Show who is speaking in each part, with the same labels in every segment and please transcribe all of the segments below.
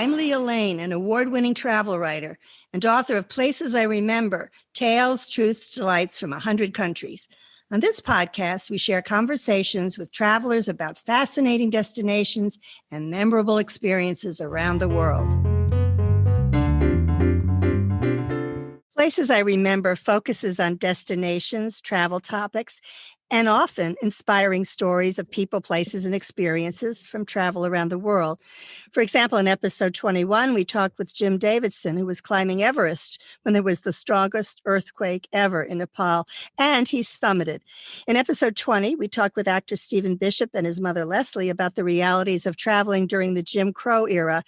Speaker 1: I'm Leah Lane, an award-winning travel writer and author of Places I Remember, Tales, Truths, Delights from 100 Countries. On this podcast, we share conversations with travelers about fascinating destinations and memorable experiences around the world. Places I Remember focuses on destinations, travel topics, and often inspiring stories of people, places, and experiences from travel around the world. For example, in episode 21, we talked with Jim Davidson, who was climbing Everest when there was the strongest earthquake ever in Nepal, and he summited. In episode 20, we talked with actor Stephen Bishop and his mother Leslie about the realities of traveling during the Jim Crow era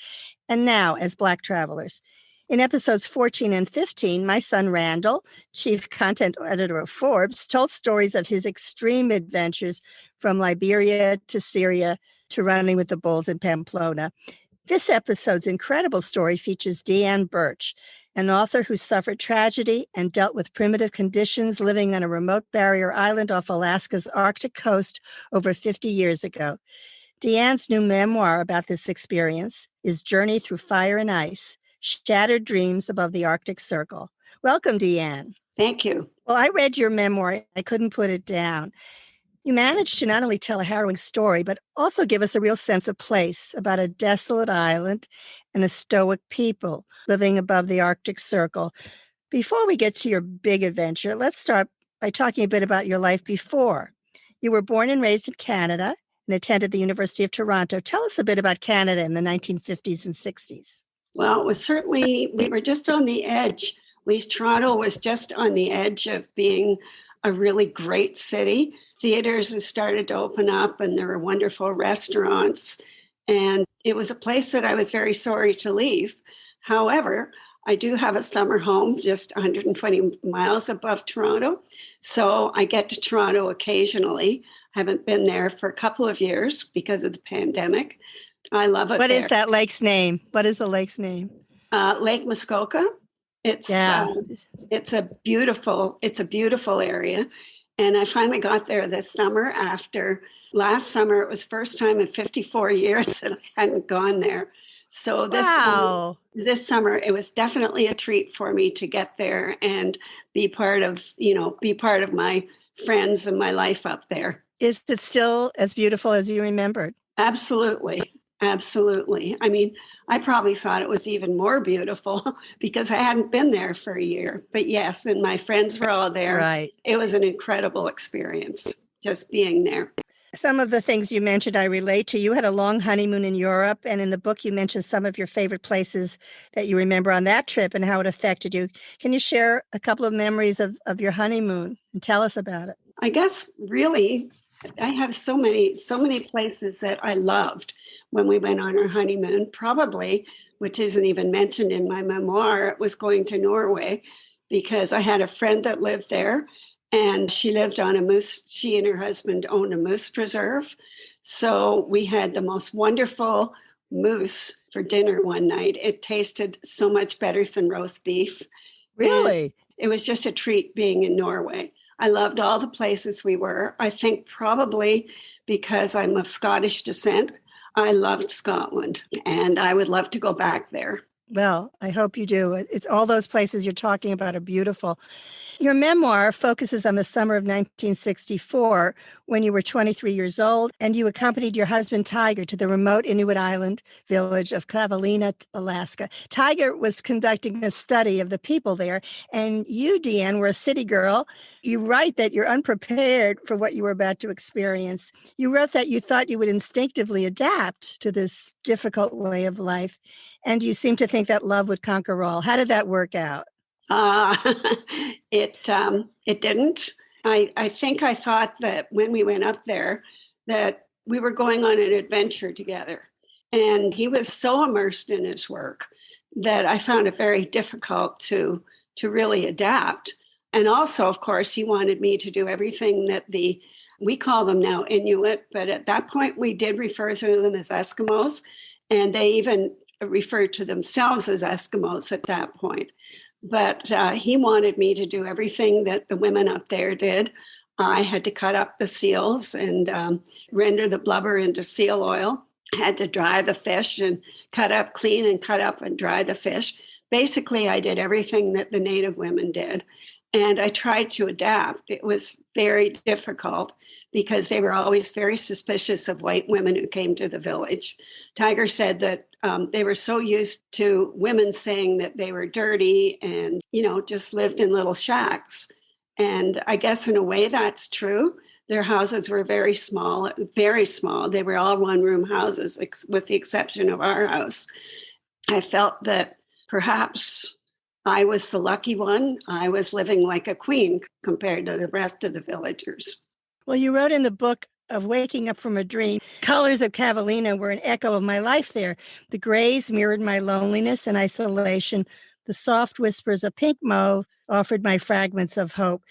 Speaker 1: and now as Black travelers. In episodes 14 and 15, my son Randall, chief content editor of Forbes, told stories of his extreme adventures from Liberia to Syria to running with the bulls in Pamplona. This episode's incredible story features Deeanne Burch, an author who suffered tragedy and dealt with primitive conditions living on a remote barrier island off Alaska's Arctic coast over 50 years ago. Deeanne's new memoir about this experience is Journey Through Fire and Ice, Shattered Dreams Above the Arctic Circle. Welcome, Deeanne.
Speaker 2: Thank you.
Speaker 1: Well, I read your memoir. I couldn't put it down. You managed to not only tell a harrowing story, but also give us a real sense of place about a desolate island and a stoic people living above the Arctic Circle. Before we get to your big adventure, let's start by talking a bit about your life before. You were born and raised in Canada and attended the University of Toronto. Tell us a bit about Canada in the 1950s and 60s.
Speaker 2: Well, we were just on the edge. At least Toronto was just on the edge of being a really great city. Theaters had started to open up and there were wonderful restaurants. And it was a place that I was very sorry to leave. However, I do have a summer home just 120 miles above Toronto. So I get to Toronto occasionally. I haven't been there for a couple of years because of the pandemic. I love it.
Speaker 1: What is that lake's name? What is the lake's name?
Speaker 2: Lake Muskoka. It's a beautiful area. And I finally got there this summer after last summer. It was first time in 54 years that I hadn't gone there. So this summer, it was definitely a treat for me to get there and be part of my friends and my life up there.
Speaker 1: Is it still as beautiful as you remembered?
Speaker 2: Absolutely. Absolutely. I mean, I probably thought it was even more beautiful because I hadn't been there for a year. But yes, and my friends were all there.
Speaker 1: Right.
Speaker 2: It was an incredible experience just being there.
Speaker 1: Some of the things you mentioned I relate to. You had a long honeymoon in Europe, and in the book you mentioned some of your favorite places that you remember on that trip and how it affected you. Can you share a couple of memories of your honeymoon and tell us about it?
Speaker 2: I guess really I have so many places that I loved when we went on our honeymoon, probably, which isn't even mentioned in my memoir, was going to Norway because I had a friend that lived there and she lived on a moose. She and her husband owned a moose preserve. So we had the most wonderful moose for dinner one night. It tasted so much better than roast beef.
Speaker 1: Really?
Speaker 2: And it was just a treat being in Norway. I loved all the places we were. I think probably because I'm of Scottish descent, I loved Scotland and I would love to go back there.
Speaker 1: Well, I hope you do. It's all those places you're talking about are beautiful. Your memoir focuses on the summer of 1964 when you were 23 years old and you accompanied your husband, Tiger, to the remote Inuit island village of Kavalina, Alaska. Tiger was conducting a study of the people there, and you, Deeanne, were a city girl. You write that you're unprepared for what you were about to experience. You wrote that you thought you would instinctively adapt to this difficult way of life, and you seem to think that love would conquer all. How did that work out?
Speaker 2: It didn't. I think I thought that when we went up there that we were going on an adventure together. And he was so immersed in his work that I found it very difficult to really adapt. And also, of course, he wanted me to do everything that we call them now Inuit, but at that point we did refer to them as Eskimos. And they even referred to themselves as Eskimos at that point. But he wanted me to do everything that the women up there did. I had to cut up the seals and render the blubber into seal oil. had to dry the fish and clean and cut up and dry the fish. Basically, I did everything that the Native women did. And I tried to adapt. It was very difficult because they were always very suspicious of white women who came to the village. Tiger said that they were so used to women saying that they were dirty and, just lived in little shacks. And I guess in a way that's true. Their houses were very small, very small. They were all one-room houses, with the exception of our house. I felt that perhaps I was the lucky one. I was living like a queen compared to the rest of the villagers.
Speaker 1: Well, you wrote in the book of Waking Up from a Dream, colors of Catalina were an echo of my life there. The grays mirrored my loneliness and isolation. The soft whispers of pink mauve offered my fragments of hope.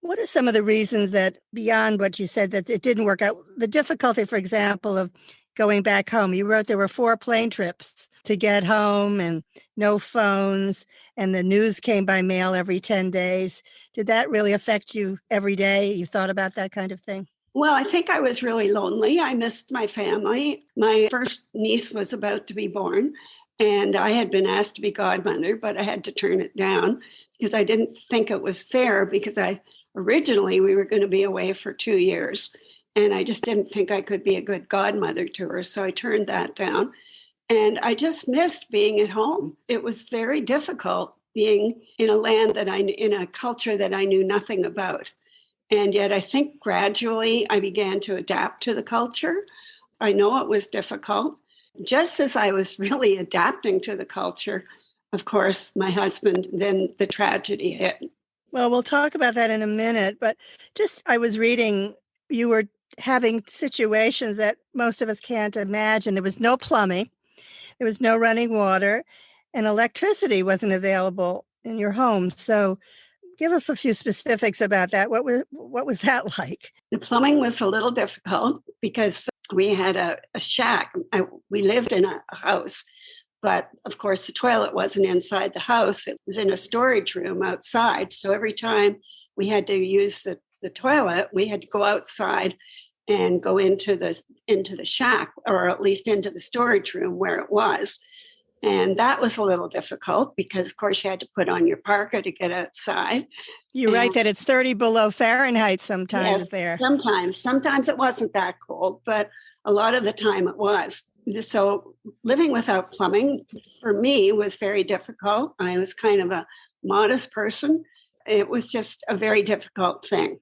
Speaker 1: What are some of the reasons that, beyond what you said, that it didn't work out? The difficulty, for example, of going back home. You wrote there were 4 plane trips to get home and no phones, and the news came by mail every 10 days. Did that really affect you every day? You thought about that kind of thing?
Speaker 2: Well, I think I was really lonely. I missed my family. My first niece was about to be born, and I had been asked to be godmother, but I had to turn it down because I didn't think it was fair, because originally we were going to be away for 2 years, and I just didn't think I could be a good godmother to her. So I turned that down. And I just missed being at home. It was very difficult being in a culture that I knew nothing about. And yet I think gradually I began to adapt to the culture. I know it was difficult. Just as I was really adapting to the culture, of course, my husband, then the tragedy hit.
Speaker 1: Well, we'll talk about that in a minute, but I was reading, you were having situations that most of us can't imagine. There was no plumbing. There was no running water, and electricity wasn't available in your home. So give us a few specifics about that. What was that like?
Speaker 2: The plumbing was a little difficult because we had a shack. We lived in a house, but of course the toilet wasn't inside the house. It was in a storage room outside. So every time we had to use the toilet, we had to go outside and go into the shack, or at least into the storage room where it was. And that was a little difficult because, of course, you had to put on your parka to get outside.
Speaker 1: You're right that it's 30 below Fahrenheit sometimes there.
Speaker 2: Sometimes it wasn't that cold, but a lot of the time it was. So living without plumbing for me was very difficult. I was kind of a modest person. It was just a very difficult thing.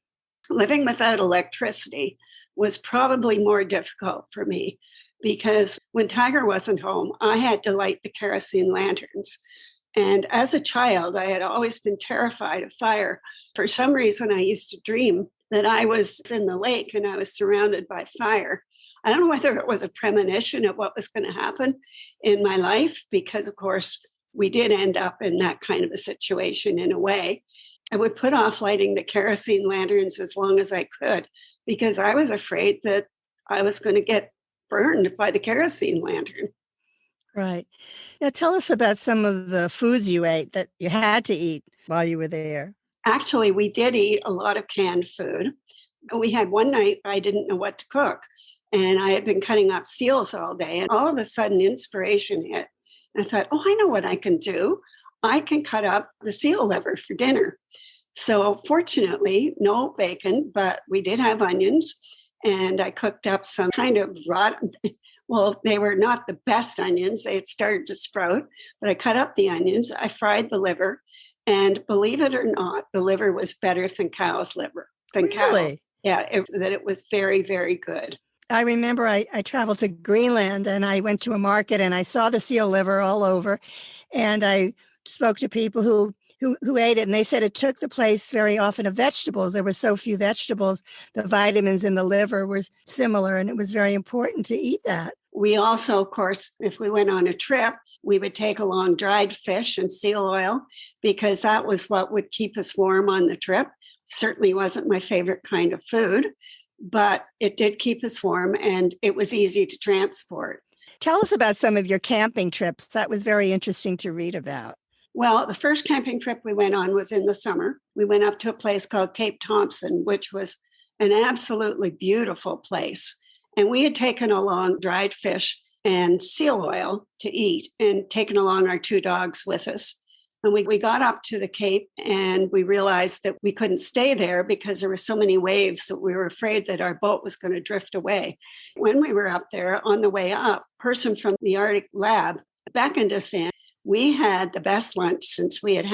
Speaker 2: Living without electricity was probably more difficult for me because when Tiger wasn't home, I had to light the kerosene lanterns. And as a child, I had always been terrified of fire. For some reason, I used to dream that I was in the lake and I was surrounded by fire. I don't know whether it was a premonition of what was going to happen in my life, because, of course, we did end up in that kind of a situation in a way. I would put off lighting the kerosene lanterns as long as I could because I was afraid that I was going to get burned by the kerosene lantern.
Speaker 1: Right. Now tell us about some of the foods you ate that you had to eat while you were there.
Speaker 2: Actually, we did eat a lot of canned food. We had one night I didn't know what to cook, and I had been cutting up seals all day, and all of a sudden inspiration hit. And I thought, I know what I can do. I can cut up the seal liver for dinner. So fortunately, no bacon, but we did have onions. And I cooked up some kind of rotten, well, they were not the best onions. They had started to sprout, but I cut up the onions. I fried the liver. And believe it or not, the liver was better than cow's liver.
Speaker 1: Really?
Speaker 2: Yeah, it was very, very good.
Speaker 1: I remember I traveled to Greenland and I went to a market and I saw the seal liver all over. And I spoke to people who ate it, and they said it took the place very often of vegetables. There were so few vegetables. The vitamins in the liver were similar, and it was very important to eat that.
Speaker 2: We also, of course, if we went on a trip, we would take along dried fish and seal oil because that was what would keep us warm on the trip. Certainly wasn't my favorite kind of food, but it did keep us warm and it was easy to transport.
Speaker 1: Tell us about some of your camping trips. That was very interesting to read about.
Speaker 2: Well, the first camping trip we went on was in the summer. We went up to a place called Cape Thompson, which was an absolutely beautiful place. And we had taken along dried fish and seal oil to eat and taken along our 2 dogs with us. And we got up to the Cape and we realized that we couldn't stay there because there were so many waves that we were afraid that our boat was going to drift away. When we were up there on the way up, a person from the Arctic lab beckoned us in. We had the best lunch since we had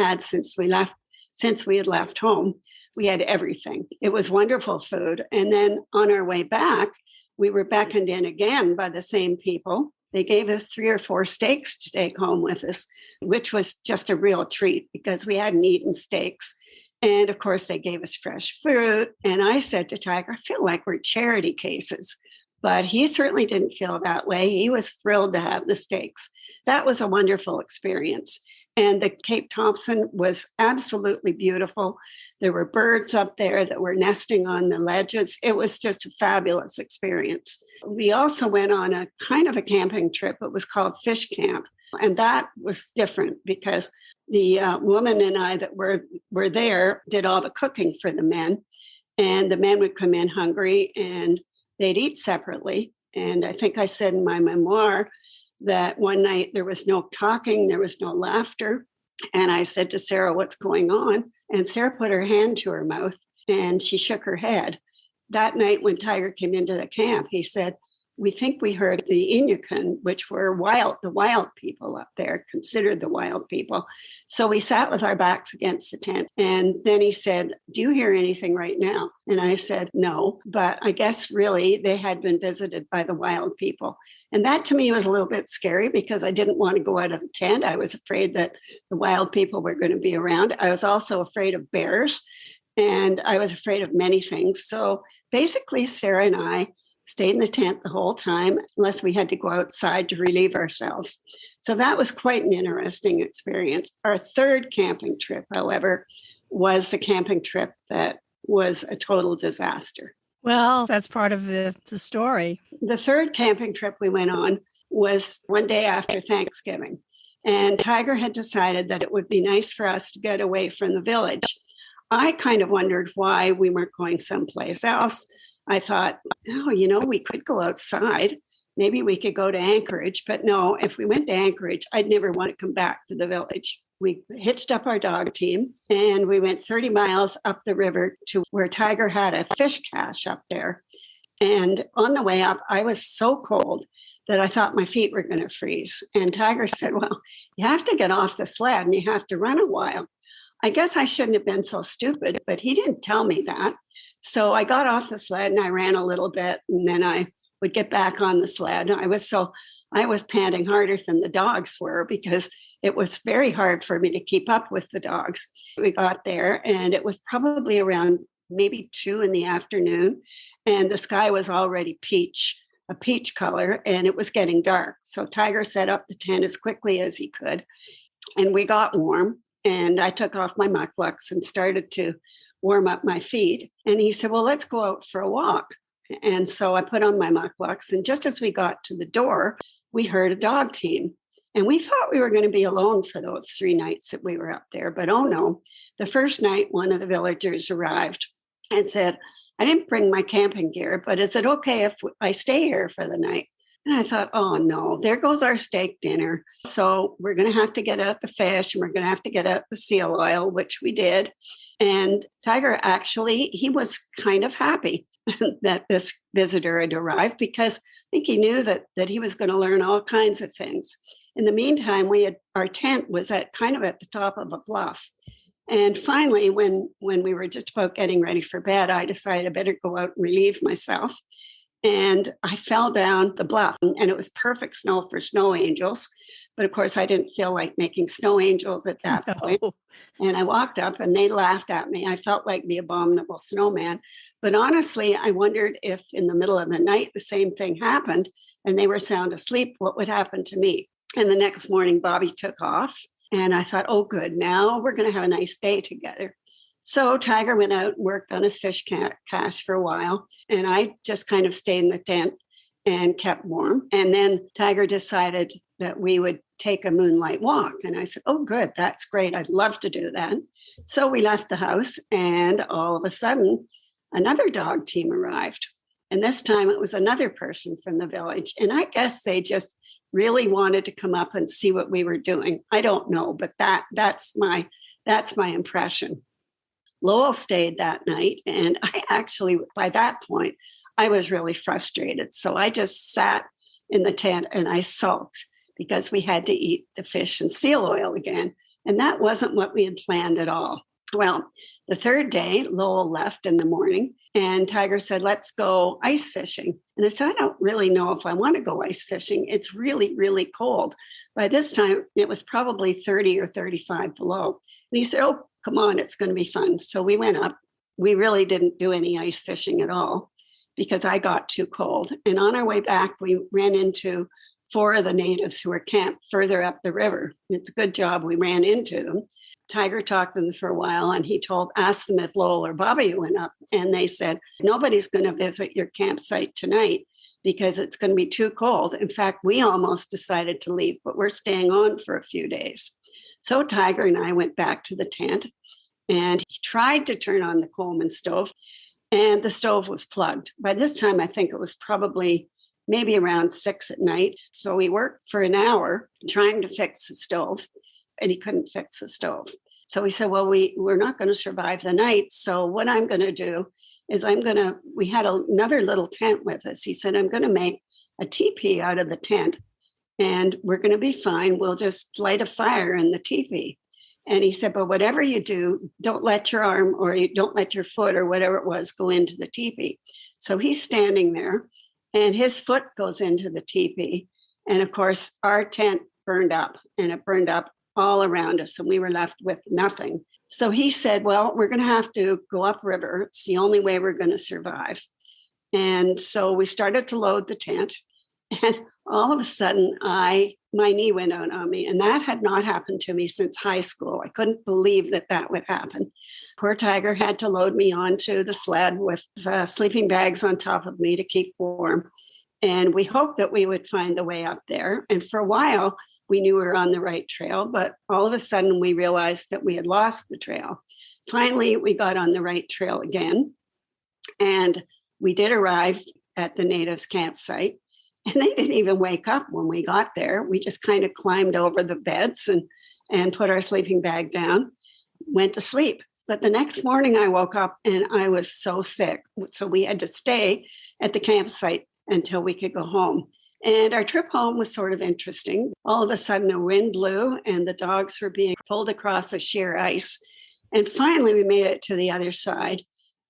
Speaker 2: left home. We had everything. It was wonderful food. And then on our way back, we were beckoned in again by the same people. They gave us 3 or 4 steaks to take home with us, which was just a real treat because we hadn't eaten steaks. And of course, they gave us fresh fruit. And I said to Tiger, I feel like we're charity cases. But he certainly didn't feel that way. He was thrilled to have the steaks. That was a wonderful experience. And the Cape Thompson was absolutely beautiful. There were birds up there that were nesting on the ledges. It was just a fabulous experience. We also went on a kind of a camping trip. It was called Fish Camp. And that was different because the woman and I that were there did all the cooking for the men. And the men would come in hungry and they'd eat separately. And I think I said in my memoir that one night there was no talking, there was no laughter. And I said to Sarah, what's going on? And Sarah put her hand to her mouth and she shook her head. That night when Tiger came into the camp, he said, we think we heard the Inuit, which were the wild people up there, considered the wild people. So we sat with our backs against the tent. And then he said, do you hear anything right now? And I said, no, but I guess really they had been visited by the wild people. And that to me was a little bit scary because I didn't want to go out of the tent. I was afraid that the wild people were going to be around. I was also afraid of bears and I was afraid of many things. So basically, Sarah and I stayed in the tent the whole time, unless we had to go outside to relieve ourselves. So that was quite an interesting experience. Our 3rd camping trip, however, was a camping trip that was a total disaster.
Speaker 1: Well, that's part of the story.
Speaker 2: The 3rd camping trip we went on was one day after Thanksgiving. And Tiger had decided that it would be nice for us to get away from the village. I kind of wondered why we weren't going someplace else. I thought, we could go outside. Maybe we could go to Anchorage. But no, if we went to Anchorage, I'd never want to come back to the village. We hitched up our dog team and we went 30 miles up the river to where Tiger had a fish cache up there. And on the way up, I was so cold that I thought my feet were going to freeze. And Tiger said, well, you have to get off the sled and you have to run a while. I guess I shouldn't have been so stupid, but he didn't tell me that. So I got off the sled and I ran a little bit and then I would get back on the sled. I was panting harder than the dogs were because it was very hard for me to keep up with the dogs. We got there and it was probably around maybe 2 p.m. and the sky was already a peach color, and it was getting dark. So Tiger set up the tent as quickly as he could and we got warm. And I took off my mucklucks and started to warm up my feet. And he said, well, let's go out for a walk. And so I put on my mucklucks. And just as we got to the door, we heard a dog team. And we thought we were going to be alone for those 3 nights that we were up there. But oh no, the first night, one of the villagers arrived and said, I didn't bring my camping gear, but is it okay if I stay here for the night? And I thought, oh no, there goes our steak dinner. So we're going to have to get out the fish and we're going to have to get out the seal oil, which we did. And Tiger actually, he was kind of happy that this visitor had arrived because I think he knew that he was going to learn all kinds of things. In the meantime, our tent was at the top of a bluff. And finally, when we were just about getting ready for bed, I decided I better go out and relieve myself. And I fell down the bluff and it was perfect snow for snow angels. But of course, I didn't feel like making snow angels at that point. And I walked up and they laughed at me. I felt like the abominable snowman. But honestly, I wondered if in the middle of the night, the same thing happened and they were sound asleep, what would happen to me? And the next morning, Bobby took off. And I thought, oh, good, now we're going to have a nice day together. So Tiger went out and worked on his fish cache for a while. And I just kind of stayed in the tent and kept warm. And then Tiger decided that we would take a moonlight walk. And I said, oh, good, that's great. I'd love to do that. So we left the house and all of a sudden, another dog team arrived. And this time it was another person from the village. And I guess they just really wanted to come up and see what we were doing. I don't know, but that's my impression. Lowell stayed that night. And I actually, by that point, I was really frustrated. So I just sat in the tent and I sulked because we had to eat the fish and seal oil again. And that wasn't what we had planned at all. Well, the third day, Lowell left in the morning and Tiger said, let's go ice fishing. And I said, I don't really know if I want to go ice fishing. It's really, really cold. By this time, it was probably 30 or 35 below. And he said, oh, come on, it's going to be fun. So we went up. We really didn't do any ice fishing at all because I got too cold. And on our way back, we ran into 4 of the natives who were camped further up the river. It's a good job we ran into them. Tiger talked to them for a while and he asked them if Lowell or Bobby went up. And they said, nobody's going to visit your campsite tonight because it's going to be too cold. In fact, we almost decided to leave, but we're staying on for a few days. So Tiger and I went back to the tent and he tried to turn on the Coleman stove and the stove was plugged. By this time, I think it was probably maybe around 6 at night. So we worked for an hour trying to fix the stove and he couldn't fix the stove. So we said, well, we're not going to survive the night. So what I'm going to do is we had another little tent with us. He said, I'm going to make a teepee out of the tent and we're going to be fine. We'll just light a fire in the teepee. And he said, but whatever you do, don't let your arm or you don't let your foot or whatever it was go into the teepee. So he's standing there and his foot goes into the teepee. And of course, our tent burned up and it burned up all around us and we were left with nothing. So he said, well, we're going to have to go upriver. It's the only way we're going to survive. And so we started to load the tent and all of a sudden my knee went out on me. And that had not happened to me since high school. I couldn't believe that would happen. Poor Tiger had to load me onto the sled with sleeping bags on top of me to keep warm. And we hoped that we would find the way up there. And for a while, we knew we were on the right trail, but all of a sudden we realized that we had lost the trail. Finally, we got on the right trail again. And we did arrive at the natives' campsite. And they didn't even wake up when we got there. We just kind of climbed over the beds and put our sleeping bag down, went to sleep. But the next morning I woke up and I was so sick. So we had to stay at the campsite until we could go home. And our trip home was sort of interesting. All of a sudden, a wind blew and the dogs were being pulled across the sheer ice. And finally, we made it to the other side.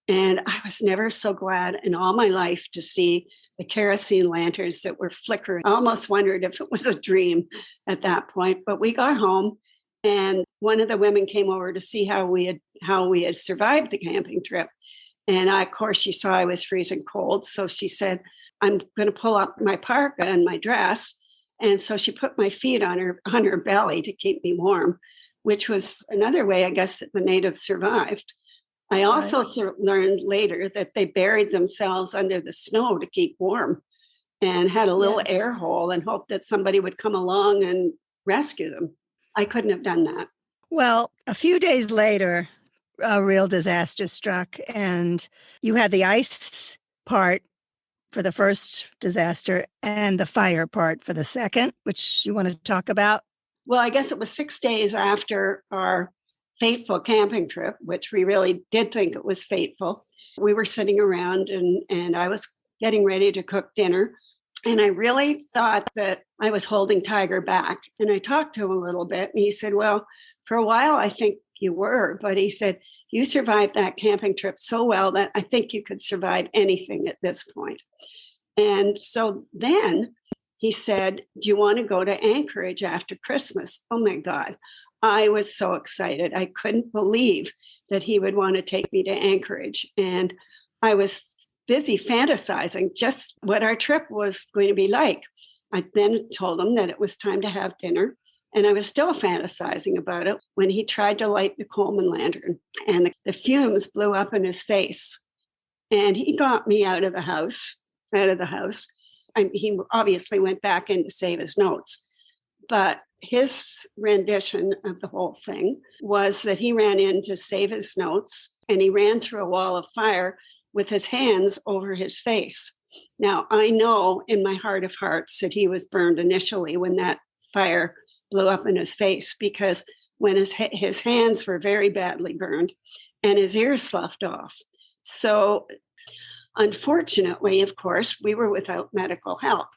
Speaker 2: And I was never so glad in all my life to see the kerosene lanterns that were flickering. I almost wondered if it was a dream at that point. But we got home and one of the women came over to see how we had survived the camping trip. And of course, she saw I was freezing cold. So she said, I'm going to pull up my parka and my dress. And so she put my feet on her belly to keep me warm, which was another way, I guess, that the natives survived. I also learned later that they buried themselves under the snow to keep warm and had a little air hole and hoped that somebody would come along and rescue them. I couldn't have done that.
Speaker 1: Well, a few days later, a real disaster struck, and you had the ice part for the first disaster and the fire part for the second, which you want to talk about?
Speaker 2: Well, I guess it was 6 days after our fateful camping trip, which we really did think it was fateful. We were sitting around and I was getting ready to cook dinner. And I really thought that I was holding Tiger back. And I talked to him a little bit and he said, well, for a while, I think you were, but he said, you survived that camping trip so well that I think you could survive anything at this point. And so then he said, do you want to go to Anchorage after Christmas? Oh my God. I was so excited. I couldn't believe that he would want to take me to Anchorage. And I was busy fantasizing just what our trip was going to be like. I then told him that it was time to have dinner. And I was still fantasizing about it when he tried to light the Coleman lantern and the fumes blew up in his face. And he got me out of the house. He obviously went back in to save his notes. But his rendition of the whole thing was that he ran in to save his notes and he ran through a wall of fire with his hands over his face. Now, I know in my heart of hearts that he was burned initially when that fire blew up in his face, because when his hands were very badly burned and his ears sloughed off. So unfortunately, of course, we were without medical help.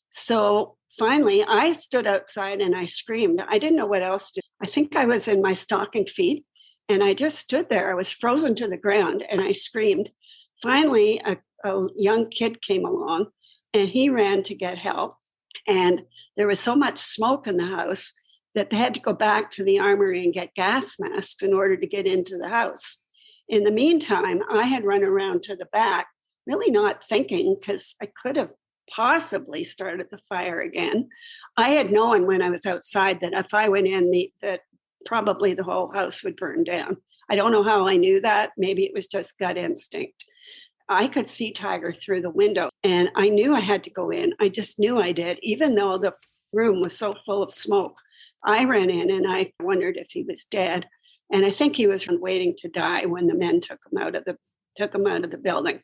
Speaker 2: So finally, I stood outside and I screamed. I didn't know what else to do. I think I was in my stocking feet and I just stood there. I was frozen to the ground and I screamed. Finally, a young kid came along and he ran to get help. And there was so much smoke in the house that they had to go back to the armory and get gas masks in order to get into the house. In the meantime, I had run around to the back, really not thinking, because I could have possibly started the fire again. I had known when I was outside that if I went in, that probably the whole house would burn down. I don't know how I knew that. Maybe it was just gut instinct. I could see Tiger through the window and I knew I had to go in. I just knew I did, even though the room was so full of smoke. I ran in and I wondered if he was dead. And I think he was waiting to die when the men took him out of the building.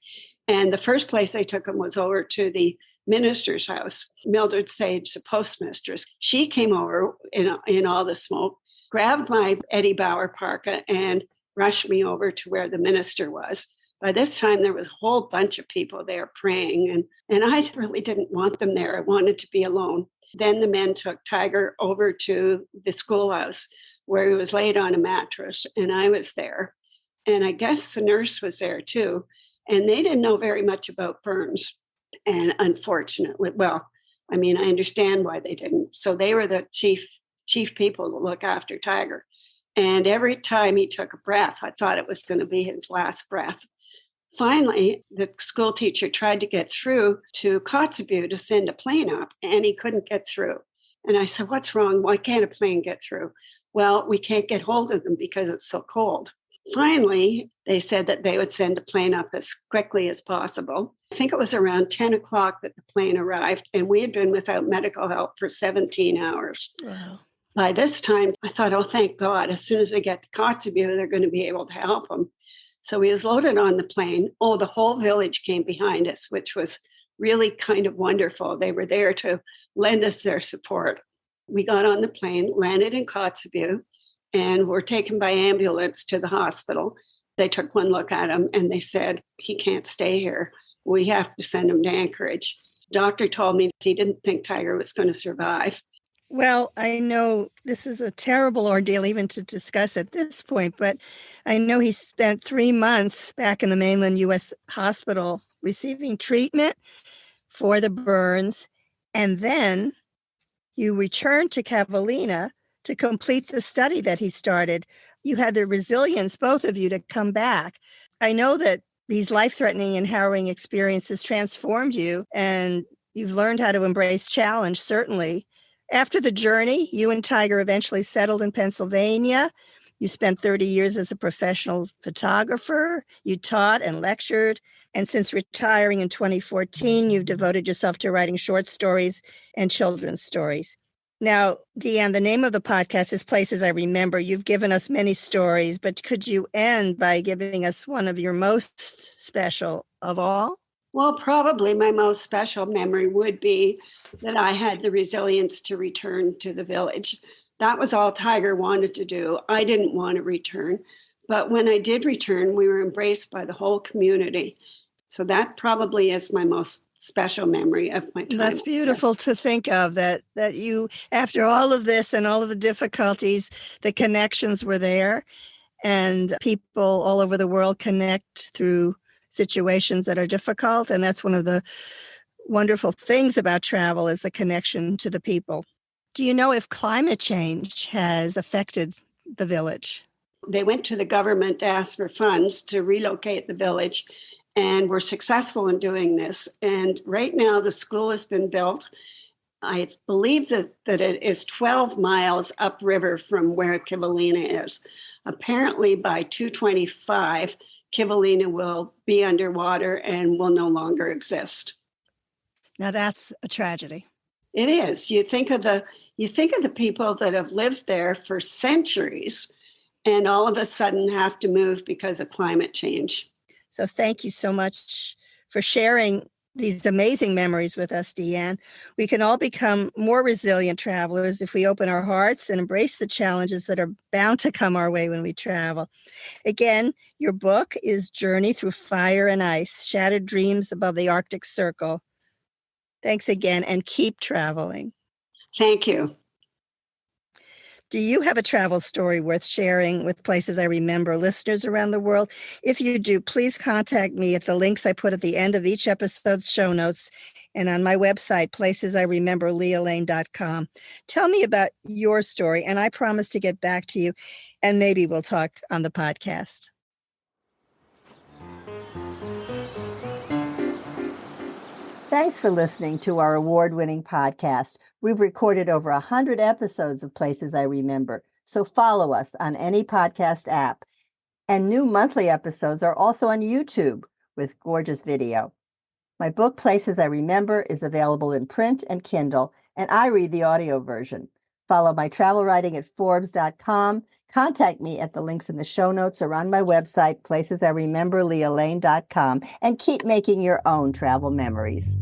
Speaker 2: And the first place they took him was over to the minister's house. Mildred Sage, the postmistress, she came over in all the smoke, grabbed my Eddie Bauer parka and rushed me over to where the minister was. By this time, there was a whole bunch of people there praying, and I really didn't want them there. I wanted to be alone. Then the men took Tiger over to the schoolhouse where he was laid on a mattress, and I was there. And I guess the nurse was there too. And they didn't know very much about burns. And unfortunately, I understand why they didn't. So they were the chief people to look after Tiger. And every time he took a breath, I thought it was going to be his last breath. Finally, the school teacher tried to get through to Kotzebue to send a plane up, and he couldn't get through. And I said, "What's wrong? Why can't a plane get through?" "Well, we can't get hold of them because it's so cold." Finally, they said that they would send a plane up as quickly as possible. I think it was around 10 o'clock that the plane arrived, and we had been without medical help for 17 hours.
Speaker 1: Wow.
Speaker 2: By this time, I thought, oh, thank God, as soon as we get to Kotzebue, they're going to be able to help him. So we was loaded on the plane. Oh, the whole village came behind us, which was really kind of wonderful. They were there to lend us their support. We got on the plane, landed in Kotzebue, and were taken by ambulance to the hospital. They took one look at him and they said, "He can't stay here. We have to send him to Anchorage." The doctor told me he didn't think Tiger was going to survive.
Speaker 1: Well, I know this is a terrible ordeal even to discuss at this point, but I know he spent 3 months back in the mainland U.S. hospital receiving treatment for the burns. And then you returned to Cavallina to complete the study that he started. You had the resilience, both of you, to come back. I know that these life-threatening and harrowing experiences transformed you, and you've learned how to embrace challenge, certainly. After the journey, you and Tiger eventually settled in Pennsylvania. You spent 30 years as a professional photographer. You taught and lectured. And since retiring in 2014, you've devoted yourself to writing short stories and children's stories. Now, Deeanne, the name of the podcast is Places I Remember. You've given us many stories, but could you end by giving us one of your most special of all?
Speaker 2: Well, probably my most special memory would be that I had the resilience to return to the village. That was all Tiger wanted to do. I didn't want to return. But when I did return, we were embraced by the whole community. So that probably is my most special memory of my time.
Speaker 1: That's beautiful to think of, that you, after all of this and all of the difficulties, the connections were there, and people all over the world connect through situations that are difficult. And that's one of the wonderful things about travel, is the connection to the people. Do you know if climate change has affected the village?
Speaker 2: They went to the government to ask for funds to relocate the village, and were successful in doing this. And right now the school has been built. I believe that it is 12 miles upriver from where Cavallina is. Apparently by 225, Cavallina will be underwater and will no longer exist.
Speaker 1: Now that's a tragedy.
Speaker 2: It is. You think of the people that have lived there for centuries and all of a sudden have to move because of climate change.
Speaker 1: So thank you so much for sharing these amazing memories with us, Deeanne. We can all become more resilient travelers if we open our hearts and embrace the challenges that are bound to come our way when we travel. Again, your book is Journey Through Fire and Ice, Shattered Dreams Above the Arctic Circle. Thanks again, and keep traveling.
Speaker 2: Thank you.
Speaker 1: Do you have a travel story worth sharing with Places I Remember listeners around the world? If you do, please contact me at the links I put at the end of each episode's show notes and on my website, placesiremember.lealane.com. Tell me about your story, and I promise to get back to you, and maybe we'll talk on the podcast. Thanks for listening to our award-winning podcast. We've recorded over 100 episodes of Places I Remember, so follow us on any podcast app. And new monthly episodes are also on YouTube with gorgeous video. My book, Places I Remember, is available in print and Kindle, and I read the audio version. Follow my travel writing at Forbes.com. Contact me at the links in the show notes or on my website, placesiremember.lealane.com, and keep making your own travel memories.